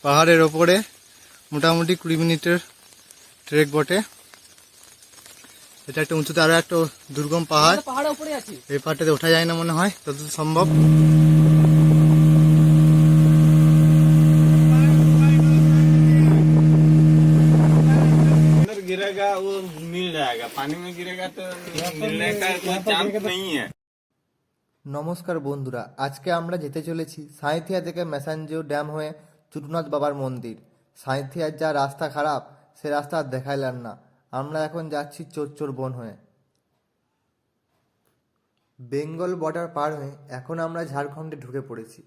পাহাড়ের ওপরে মোটামুটি 20 মিনিটের ট্রেক বটে। এটা একটা উঁচুতে আরো একটা দুর্গম পাহাড়, এই পাহাড়টাতে ওঠা যায় না মনে হয় যতদূর সম্ভব। गिरेगा वो मिल जाएगा, पानी में गिरेगा तो मिलने का कोई चांस नहीं है। নমস্কার বন্ধুরা, আজকে আমরা যেতে চলেছি সাঁইথিয়া থেকে ম্যাসাঞ্জো ড্যাম হয়ে চুটুনাথ বাবার মন্দির। সাঁইথিয়ার যা রাস্তা খারাপ, সে রাস্তা আর দেখাইলাম না। আমরা এখন যাচ্ছি চোরচোর বন হয়ে। বেঙ্গল বর্ডার পার হয়ে এখন আমরা ঝাড়খণ্ডে ঢুকে পড়েছি।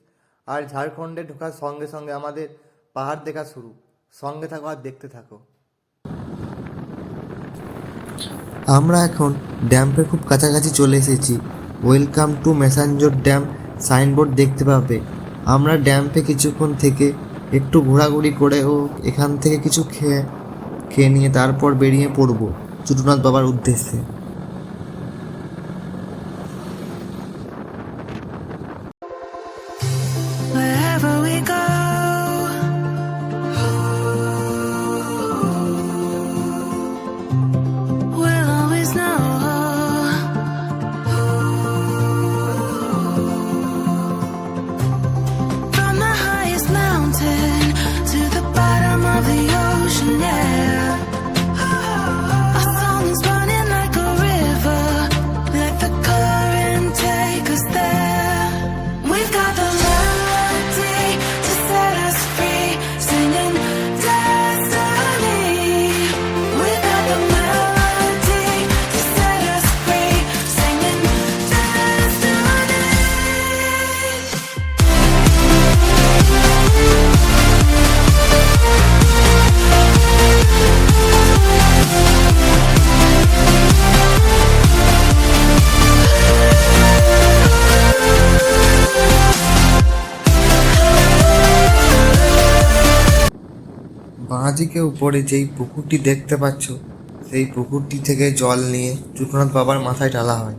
আর ঝাড়খণ্ডে ঢোকার সঙ্গে সঙ্গে আমাদের পাহাড় দেখা শুরু। সঙ্গে থাকো আর দেখতে থাকো। আমরা এখন ড্যাম্পের খুব কাছাকাছি চলে এসেছি। Welcome to Massanjore dam signboard দেখতে পাবে। আমরা ড্যাম্পে কিছুক্ষণ থেকে একটু ঘোরাঘুরি করে ও এখান থেকে কিছু খেয়ে নিয়ে তারপর বেরিয়ে পড়ব চুটুনাথ বাবার উদ্দেশ্যে। বাঁদিকে উপরে যেই পুকুরটি দেখতে পাচ্ছ, সেই পুকুরটি থেকে জল নিয়ে চুটুনাথ বাবার মাথায় ঢালা হয়।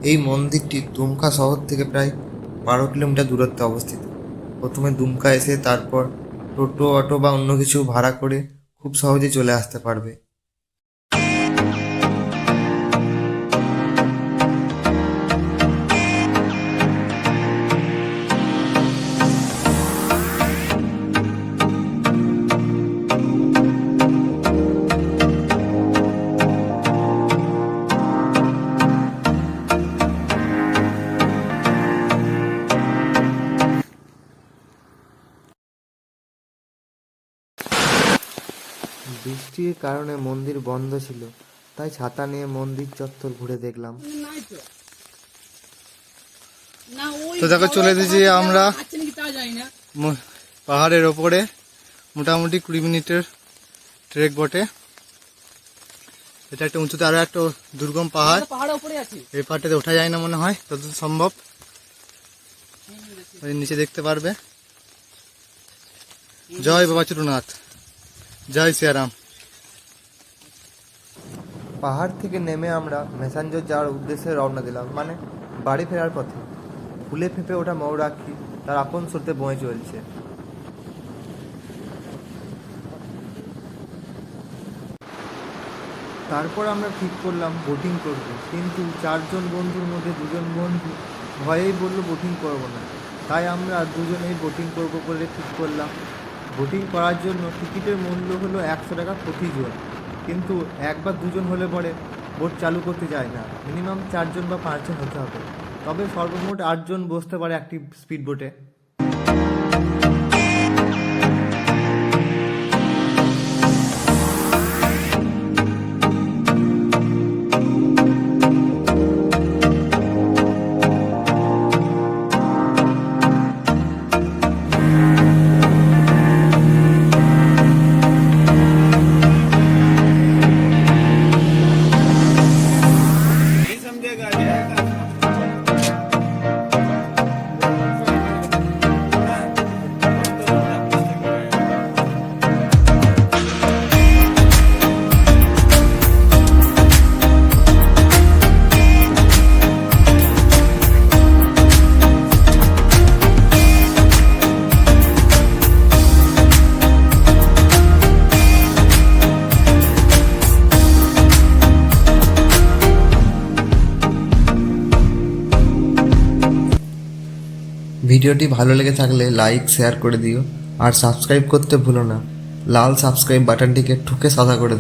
এই মন্দিরটি দুমকা শহর থেকে প্রায় 12 কিলোমিটার দূরত্বে অবস্থিত। প্রথমে দুমকা এসে তারপর টোটো, অটো বা অন্য কিছু ভাড়া করে খুব সহজে চলে আসতে পারবে। বৃষ্টির কারণে মন্দির বন্ধ ছিল, তাই ছাতা নিয়ে মন্দির চত্বর ঘুরে দেখলাম। তো দেখো চলে এসেছি আমরা পাহাড়ের ওপরে মোটামুটি 20 মিনিটের ট্রেক বটে। এটা একটা উঁচুতে আরো একটা দুর্গম পাহাড়, এই পাহাড়টাতে ওঠা যায় না মনে হয় যতদূর সম্ভব। নিচে দেখতে পারবে। জয় বাবা চুটুনাথ, জয় সিয়ারাম। পাহাড় থেকে নেমে আমরা ম্যাসাঞ্জোর যাওয়ার উদ্দেশ্যে রওনা দিলাম, মানে বাড়ি ফেরার পথে। ফুলে ফেঁপে ওঠা ময়ূরাক্ষী তার আপন স্রোতে বয়ে চলছে। তারপর আমরা ঠিক করলাম বোটিং করব, কিন্তু 4 জন বন্ধুর মধ্যে 2 জন বন্ধু ভয়েই বললো বোটিং করব না। তাই আমরা দুজনেই বোটিং করব বলে ঠিক করলাম। বোটিং করার জন্য টিকিটের মূল্য হলো 100 টাকা প্রতিজন, কিন্তু 1 বা 2 জন হলে পরে বোট চালু করতে যায় না। মিনিমাম 4 জন বা 5 জন হতে হবে, তবে সর্বমোট 8 জন বসতে পারে একটি স্পিড বোটে। ভিডিওটি ভালো লেগে থাকলে লাইক শেয়ার করে দিও আর সাবস্ক্রাইব করতে ভুলো না। লাল সাবস্ক্রাইব বাটনটিকে ঠুকে সাদা করে দাও।